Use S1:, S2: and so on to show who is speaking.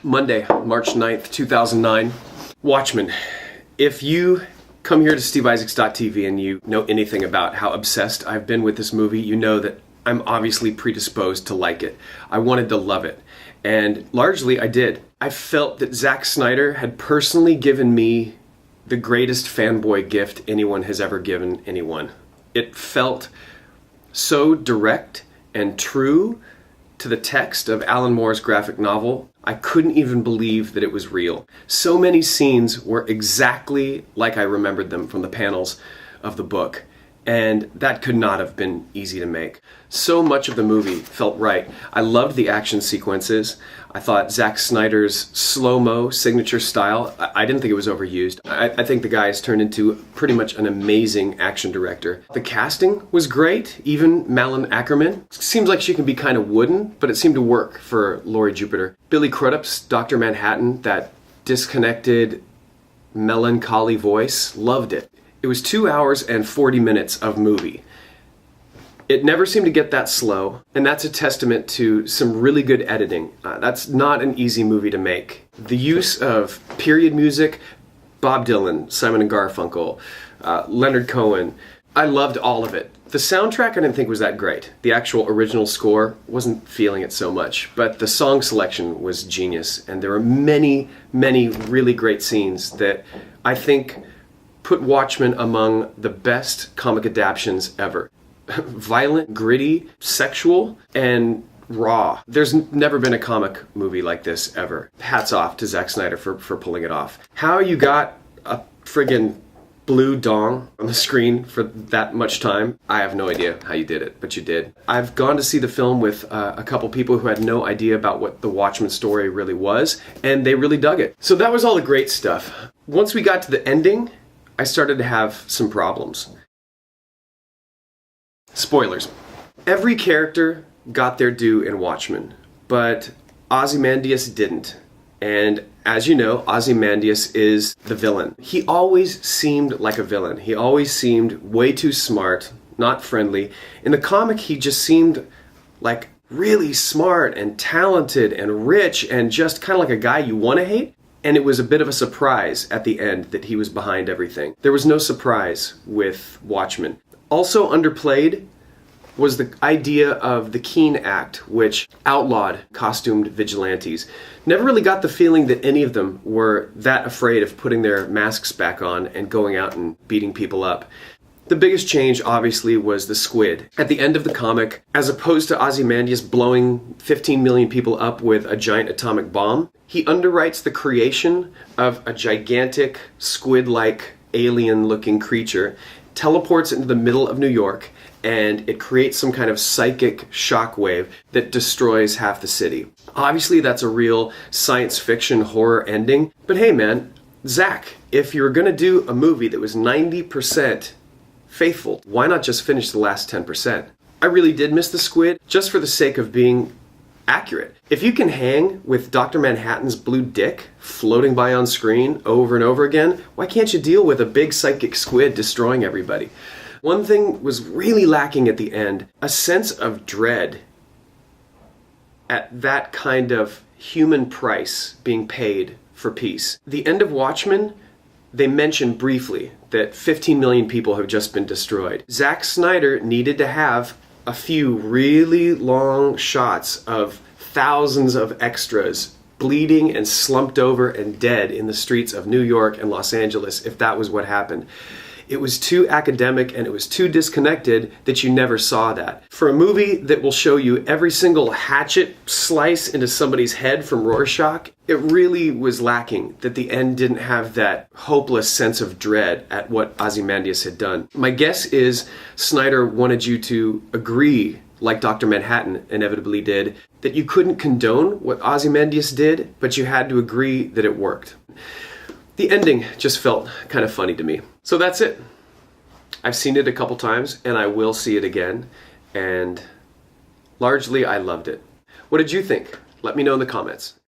S1: Monday, March 9th, 2009. Watchmen. If you come here to steveisaacs.tv and you know anything about how obsessed I've been with this movie, you know that I'm obviously predisposed to like it. I wanted to love it. And largely I did. I felt that Zack Snyder had personally given me the greatest fanboy gift anyone has ever given anyone. It felt so direct and true to the text of Alan Moore's graphic novel. I couldn't even believe that it was real. So many scenes were exactly like I remembered them from the panels of the book. And that could not have been easy to make. So much of the movie felt right. I loved the action sequences. I thought Zack Snyder's slow-mo signature style, I didn't think it was overused. I think the guy has turned into pretty much an amazing action director. The casting was great, even Malin Ackerman. Seems like she can be kind of wooden, but it seemed to work for Laurie Jupiter. Billy Crudup's Dr. Manhattan, that disconnected, melancholy voice, loved it. It was 2 hours and 40 minutes of movie. It never seemed to get that slow, and that's a testament to some really good editing. That's not an easy movie to make. The use of period music, Bob Dylan, Simon and Garfunkel, Leonard Cohen, I loved all of it. The soundtrack I didn't think was that great. The actual original score, wasn't feeling it so much, but the song selection was genius, and there were many, many really great scenes that I think put Watchmen among the best comic adaptations ever. Violent, gritty, sexual, and raw. There's never been a comic movie like this ever. Hats off to Zack Snyder for pulling it off. How you got a friggin' blue dong on the screen for that much time, I have no idea how you did it, but you did. I've gone to see the film with a couple people who had no idea about what the Watchmen story really was, and they really dug it. So that was all the great stuff. Once we got to the ending, I started to have some problems. Spoilers. Every character got their due in Watchmen, but Ozymandias didn't. And as you know, Ozymandias is the villain. He always seemed like a villain. He always seemed way too smart, not friendly. In the comic, he just seemed like really smart and talented and rich and just kind of like a guy you want to hate. And it was a bit of a surprise at the end that he was behind everything. There was no surprise with Watchmen. Also underplayed was the idea of the Keene Act, which outlawed costumed vigilantes. Never really got the feeling that any of them were that afraid of putting their masks back on and going out and beating people up. The biggest change, obviously, was the squid. At the end of the comic, as opposed to Ozymandias blowing 15 million people up with a giant atomic bomb, he underwrites the creation of a gigantic squid-like alien-looking creature, teleports into the middle of New York, and it creates some kind of psychic shockwave that destroys half the city. Obviously, that's a real science fiction horror ending, but hey man, Zack, if you're gonna do a movie that was 90% faithful, why not just finish the last 10%? I really did miss the squid, just for the sake of being accurate. If you can hang with Dr. Manhattan's blue dick floating by on screen over and over again, why can't you deal with a big psychic squid destroying everybody? One thing was really lacking at the end, a sense of dread at that kind of human price being paid for peace. The end of Watchmen, they mentioned briefly that 15 million people have just been destroyed. Zack Snyder needed to have a few really long shots of thousands of extras bleeding and slumped over and dead in the streets of New York and Los Angeles if that was what happened. It was too academic and it was too disconnected that you never saw that. For a movie that will show you every single hatchet slice into somebody's head from Rorschach, it really was lacking that the end didn't have that hopeless sense of dread at what Ozymandias had done. My guess is Snyder wanted you to agree, like Dr. Manhattan inevitably did, that you couldn't condone what Ozymandias did, but you had to agree that it worked. The ending just felt kind of funny to me. So that's it. I've seen it a couple times, and I will see it again, and largely I loved it. What did you think? Let me know in the comments.